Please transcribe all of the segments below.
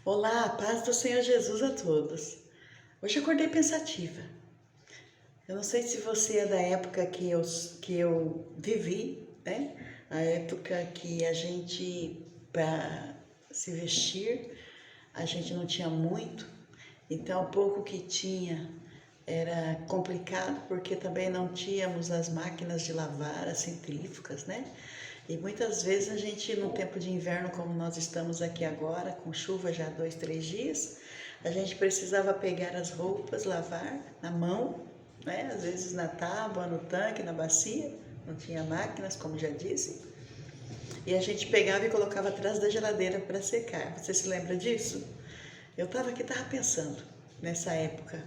Olá, a paz do Senhor Jesus a todos. Hoje acordei pensativa. Eu não sei se você é da época que eu vivi, né? A época que a gente, para se vestir, a gente não tinha muito, então o pouco que tinha era complicado, porque também não tínhamos as máquinas de lavar, as centrífugas, né? E muitas vezes a gente, no tempo de inverno, como nós estamos aqui agora, com chuva já há 2, 3 dias, a gente precisava pegar as roupas, lavar na mão, né? Às vezes na tábua, no tanque, na bacia, não tinha máquinas, como já disse, e a gente pegava e colocava atrás da geladeira para secar. Você se lembra disso? Eu estava pensando nessa época.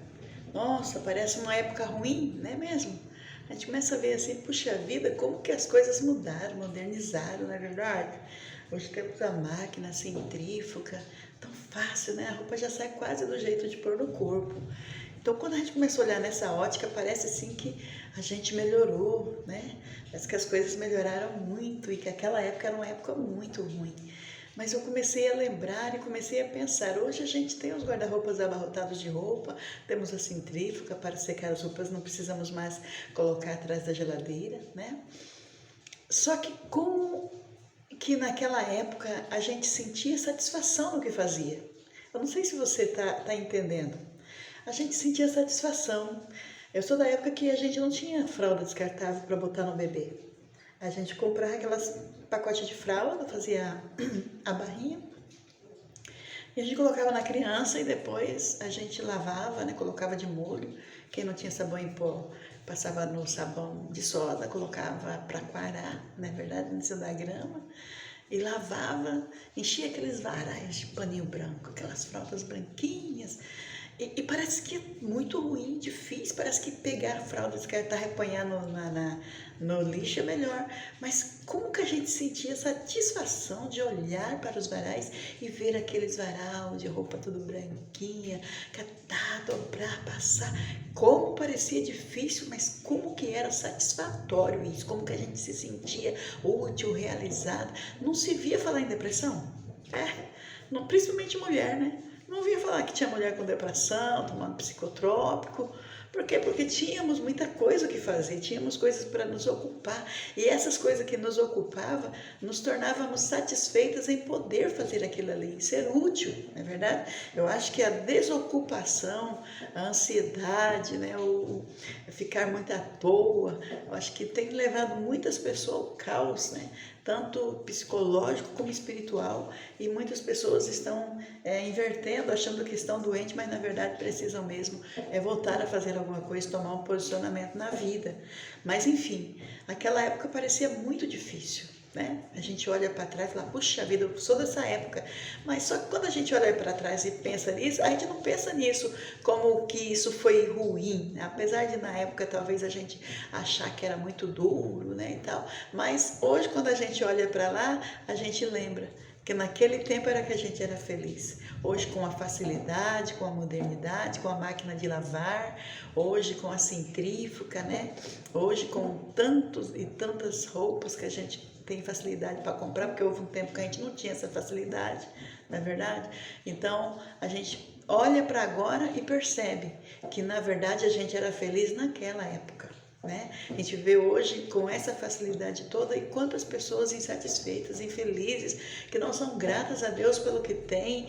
Nossa, parece uma época ruim, não é mesmo? A gente começa a ver assim, puxa vida, como que as coisas mudaram, modernizaram, não é verdade? Hoje temos a máquina centrífuga, tão fácil, né? A roupa já sai quase do jeito de pôr no corpo. Então, quando a gente começa a olhar nessa ótica, parece assim que a gente melhorou, né? Parece que as coisas melhoraram muito e que aquela época era uma época muito ruim. Mas eu comecei a lembrar e comecei a pensar. Hoje a gente tem os guarda-roupas abarrotados de roupa, temos a centrífuga para secar as roupas, não precisamos mais colocar atrás da geladeira, né? Só que como que naquela época a gente sentia satisfação no que fazia? Eu não sei se você tá entendendo. A gente sentia satisfação. Eu sou da época que a gente não tinha fralda descartável para botar no bebê. A gente comprava aquelas pacotes de fralda, fazia a barrinha e a gente colocava na criança e depois a gente lavava, né? Colocava de molho. Quem não tinha sabão em pó, passava no sabão de soda, colocava para coarar, na verdade, no cima da grama, e lavava, enchia aqueles varais de paninho branco, aquelas fraldas branquinhas. E parece que é muito ruim, difícil, parece que pegar a fralda, descartar, repanhar no lixo é melhor. Mas como que a gente sentia satisfação de olhar para os varais e ver aqueles varal de roupa tudo branquinha, catar, dobrar, passar. Como parecia difícil, mas como que era satisfatório isso, como que a gente se sentia útil, realizado. Não se via falar em depressão? Não, principalmente mulher, né? Não ouvia falar que tinha mulher com depressão, tomando psicotrópico. Por quê? Porque tínhamos muita coisa que fazer, tínhamos coisas para nos ocupar. E essas coisas que nos ocupavam, nos tornávamos satisfeitas em poder fazer aquilo ali, ser útil, não é verdade? Eu acho que a desocupação, a ansiedade, né, o ficar muito à toa, eu acho que tem levado muitas pessoas ao caos, né? Tanto psicológico como espiritual, e muitas pessoas estão invertendo, achando que estão doentes, mas na verdade precisam mesmo voltar a fazer alguma coisa, tomar um posicionamento na vida. Mas enfim, aquela época parecia muito difícil, né? A gente olha para trás e fala, puxa vida, eu sou dessa época. Mas só que quando a gente olha para trás e pensa nisso, a gente não pensa nisso como que isso foi ruim, né? Apesar de na época talvez a gente achar que era muito duro, né, e tal. Mas hoje quando a gente olha para lá, a gente lembra que naquele tempo era que a gente era feliz. Hoje com a facilidade, com a modernidade, com a máquina de lavar, hoje com a centrífuga, né? Hoje com tantos e tantas roupas que a gente tem facilidade para comprar, porque houve um tempo que a gente não tinha essa facilidade, não é verdade? Então a gente olha para agora e percebe que na verdade a gente era feliz naquela época, né? A gente vê hoje com essa facilidade toda e quantas pessoas insatisfeitas, infelizes, que não são gratas a Deus pelo que têm,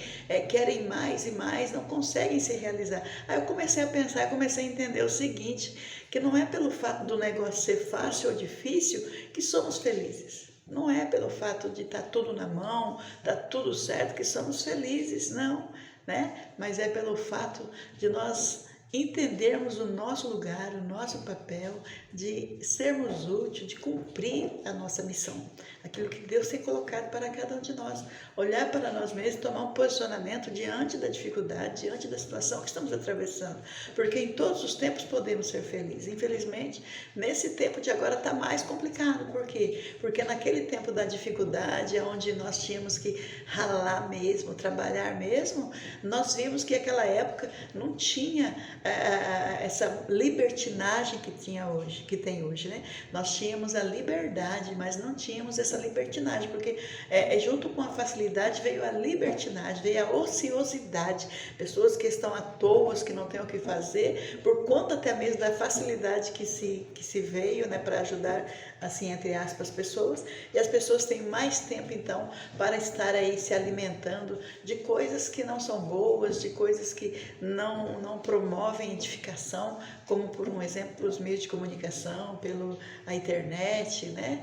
querem mais e mais, não conseguem se realizar. Aí eu comecei a pensar, comecei a entender o seguinte, que não é pelo fato do negócio ser fácil ou difícil que somos felizes. Não é pelo fato de estar tudo na mão, estar tudo certo que somos felizes, não, né? Mas é pelo fato de nós entendermos o nosso lugar, o nosso papel, de sermos úteis, de cumprir a nossa missão, aquilo que Deus tem colocado para cada um de nós, olhar para nós mesmos, tomar um posicionamento diante da dificuldade, diante da situação que estamos atravessando, porque em todos os tempos podemos ser felizes. Infelizmente, nesse tempo de agora está mais complicado. Por quê? Porque naquele tempo da dificuldade, onde nós tínhamos que ralar mesmo, trabalhar mesmo, nós vimos que aquela época não tinha essa libertinagem que tem hoje, né? Nós tínhamos a liberdade, mas não tínhamos essa libertinagem, porque junto com a facilidade veio a libertinagem, veio a ociosidade, pessoas que estão à toa, que não têm o que fazer, por conta até mesmo da facilidade que se veio, né, para ajudar, assim, entre aspas, pessoas, e as pessoas têm mais tempo, então, para estar aí se alimentando de coisas que não são boas, de coisas que não promovem edificação, como, por um exemplo, os meios de comunicação, a internet, né?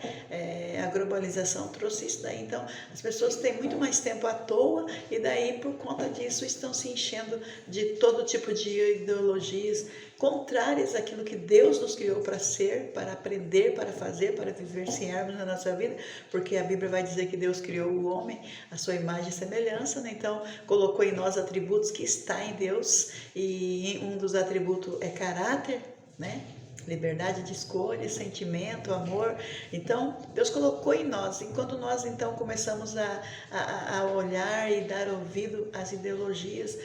A globalização trouxe isso daí. Então, as pessoas têm muito mais tempo à toa e daí, por conta disso, estão se enchendo de todo tipo de ideologias contrárias àquilo que Deus nos criou para ser, para aprender, para fazer, para vivenciarmos na nossa vida, porque a Bíblia vai dizer que Deus criou o homem à sua imagem e semelhança, né? Então colocou em nós atributos que está em Deus, e um dos atributos é caráter, né? Liberdade de escolha, sentimento, amor. Então, Deus colocou em nós. E quando nós, então, começamos a olhar e dar ouvido às ideologias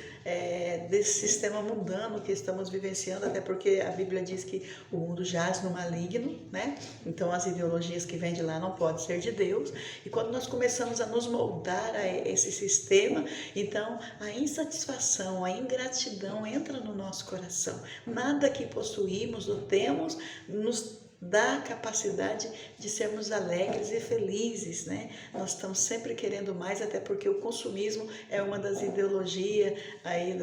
desse sistema mundano que estamos vivenciando, até porque a Bíblia diz que o mundo jaz no maligno, né? Então, as ideologias que vêm de lá não podem ser de Deus. E quando nós começamos a nos moldar a esse sistema, então, a insatisfação, a ingratidão entra no nosso coração. Nada que possuímos ou temos nos dá a capacidade de sermos alegres e felizes, né? Nós estamos sempre querendo mais, até porque o consumismo é uma das ideologias aí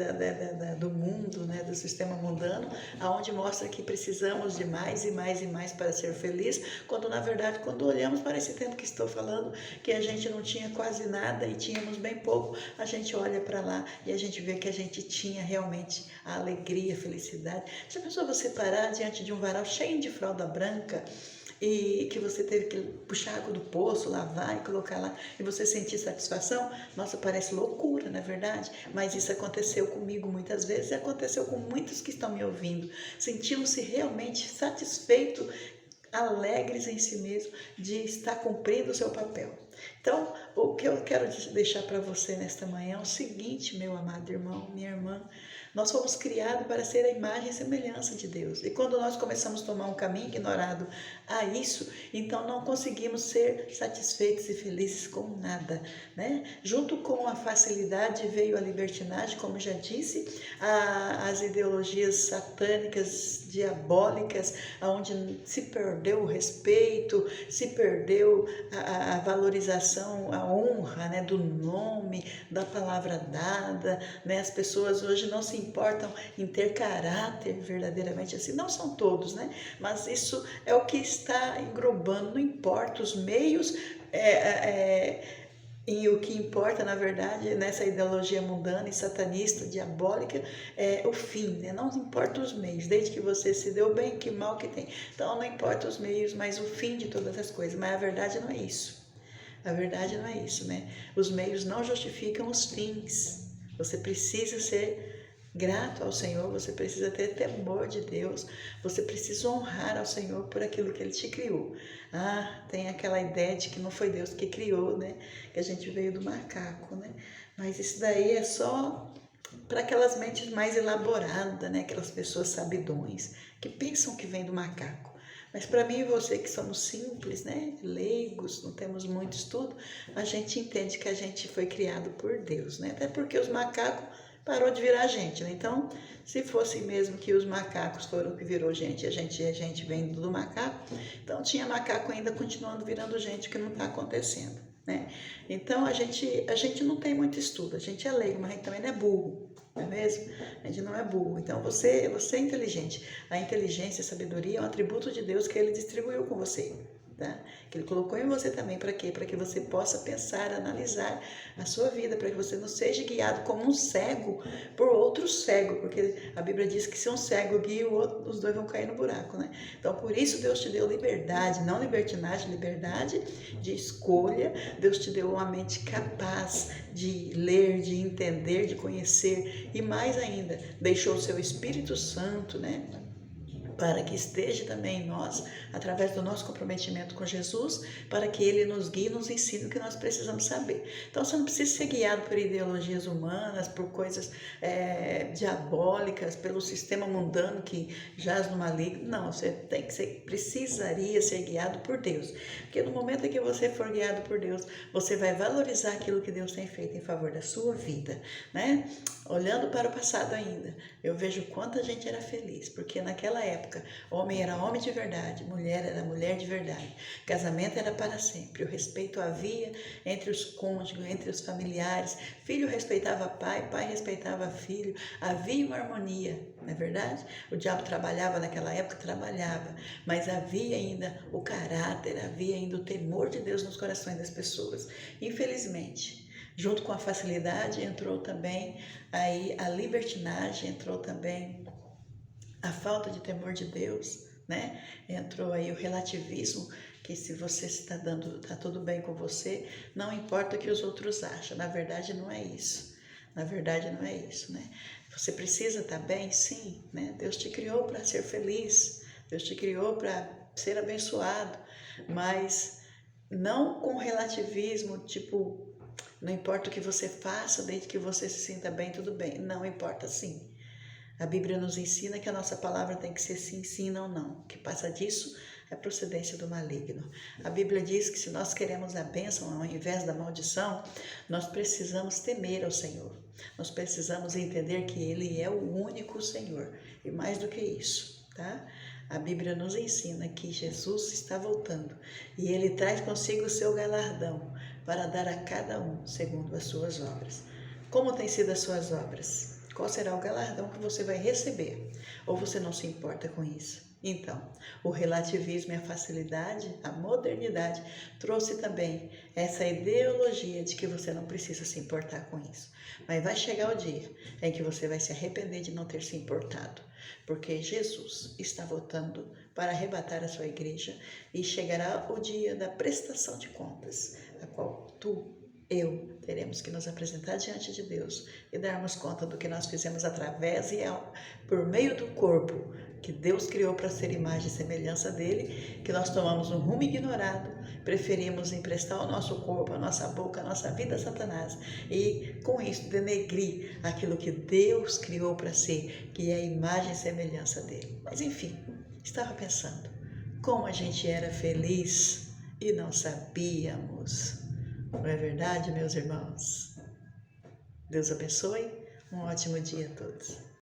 do mundo, né? Do sistema mundano, aonde mostra que precisamos de mais e mais e mais para ser feliz, quando na verdade, quando olhamos para esse tempo que estou falando, que a gente não tinha quase nada e tínhamos bem pouco, a gente olha para lá e a gente vê que a gente tinha realmente a alegria, a felicidade. Já pensou você parar diante de um varal cheio de fralda branca e que você teve que puxar água do poço, lavar e colocar lá, e você sentir satisfação? Nossa, parece loucura, não é verdade? Mas isso aconteceu comigo muitas vezes e aconteceu com muitos que estão me ouvindo. Sentiam-se realmente satisfeitos, alegres em si mesmo de estar cumprindo o seu papel. Então, o que eu quero deixar para você nesta manhã é o seguinte, meu amado irmão, minha irmã: nós fomos criados para ser a imagem e semelhança de Deus. E quando nós começamos a tomar um caminho ignorado a isso, então não conseguimos ser satisfeitos e felizes com nada, né? Junto com a facilidade veio a libertinagem, como já disse, as ideologias satânicas, diabólicas, onde se perdeu o respeito, se perdeu a valorização, a honra, né, do nome, da palavra dada, né? As pessoas hoje não se importam em ter caráter verdadeiramente assim, não são todos, né? Mas isso é o que está englobando, não importa os meios, e o que importa, na verdade, nessa ideologia mundana e satanista, diabólica, é o fim, né? Não importa os meios, desde que você se deu bem, que mal que tem. Então, não importa os meios, mas o fim de todas as coisas. Mas a verdade não é isso. A verdade não é isso, né? Os meios não justificam os fins. Você precisa ser grato ao Senhor, você precisa ter temor de Deus, você precisa honrar ao Senhor por aquilo que Ele te criou. Tem aquela ideia de que não foi Deus que criou, né? Que a gente veio do macaco, né? Mas isso daí é só para aquelas mentes mais elaboradas, né? Aquelas pessoas sabidões que pensam que vem do macaco. Mas para mim e você que somos simples, né, leigos, não temos muito estudo, a gente entende que a gente foi criado por Deus, né? Até porque os macacos parou de virar gente, né? Então, se fosse mesmo que os macacos foram o que virou gente, a gente vem do macaco, então tinha macaco ainda continuando virando gente, o que não está acontecendo, né? Então, a gente não tem muito estudo, a gente é leigo, mas a gente também não é burro, não é mesmo? A gente não é burro. Então, você é inteligente. A inteligência e a sabedoria é um atributo de Deus que Ele distribuiu com você, tá? Que Ele colocou em você também. Para quê? Para que você possa pensar, analisar a sua vida, para que você não seja guiado como um cego por outro cego, porque a Bíblia diz que se um cego guia o outro, os dois vão cair no buraco, né? Então, por isso Deus te deu liberdade, não libertinagem, liberdade de escolha. Deus te deu uma mente capaz de ler, de entender, de conhecer, e mais ainda, deixou o seu Espírito Santo, né, para que esteja também em nós, através do nosso comprometimento com Jesus, para que Ele nos guie e nos ensine o que nós precisamos saber. Então, você não precisa ser guiado por ideologias humanas, por coisas diabólicas, pelo sistema mundano que jaz no maligno. Não, você precisaria ser guiado por Deus. Porque no momento em que você for guiado por Deus, você vai valorizar aquilo que Deus tem feito em favor da sua vida, né? Olhando para o passado ainda, eu vejo quanta gente era feliz, porque naquela época, homem era homem de verdade, mulher era mulher de verdade, casamento era para sempre, o respeito havia entre os cônjuges, entre os familiares, filho respeitava pai, pai respeitava filho, havia uma harmonia, não é verdade? O diabo trabalhava naquela época, trabalhava, mas havia ainda o caráter, havia ainda o temor de Deus nos corações das pessoas. Infelizmente, junto com a facilidade entrou também aí a libertinagem, entrou também a falta de temor de Deus, né? Entrou aí o relativismo, que se você está tá tudo bem com você, não importa o que os outros acham. Na verdade não é isso. Na verdade não é isso, né? Você precisa estar bem, sim, né? Deus te criou para ser feliz, Deus te criou para ser abençoado, mas não com relativismo, tipo, não importa o que você faça, desde que você se sinta bem, tudo bem. Não importa, sim. A Bíblia nos ensina que a nossa palavra tem que ser sim, sim, não, não. O que passa disso é procedência do maligno. A Bíblia diz que se nós queremos a bênção ao invés da maldição, nós precisamos temer ao Senhor. Nós precisamos entender que Ele é o único Senhor. E mais do que isso, tá? A Bíblia nos ensina que Jesus está voltando e Ele traz consigo o seu galardão para dar a cada um segundo as suas obras. Como têm sido as suas obras? Qual será o galardão que você vai receber? Ou você não se importa com isso? Então, o relativismo e a facilidade, a modernidade, trouxe também essa ideologia de que você não precisa se importar com isso. Mas vai chegar o dia em que você vai se arrepender de não ter se importado, porque Jesus está voltando para arrebatar a sua igreja e chegará o dia da prestação de contas, a qual eu teremos que nos apresentar diante de Deus e darmos conta do que nós fizemos através e por meio do corpo que Deus criou para ser imagem e semelhança dele, que nós tomamos um rumo ignorado, preferimos emprestar o nosso corpo, a nossa boca, a nossa vida a Satanás e com isso denegrir aquilo que Deus criou para ser, que é a imagem e semelhança dele. Mas enfim, estava pensando como a gente era feliz e não sabíamos. Não é verdade, meus irmãos? Deus abençoe. Um ótimo dia a todos.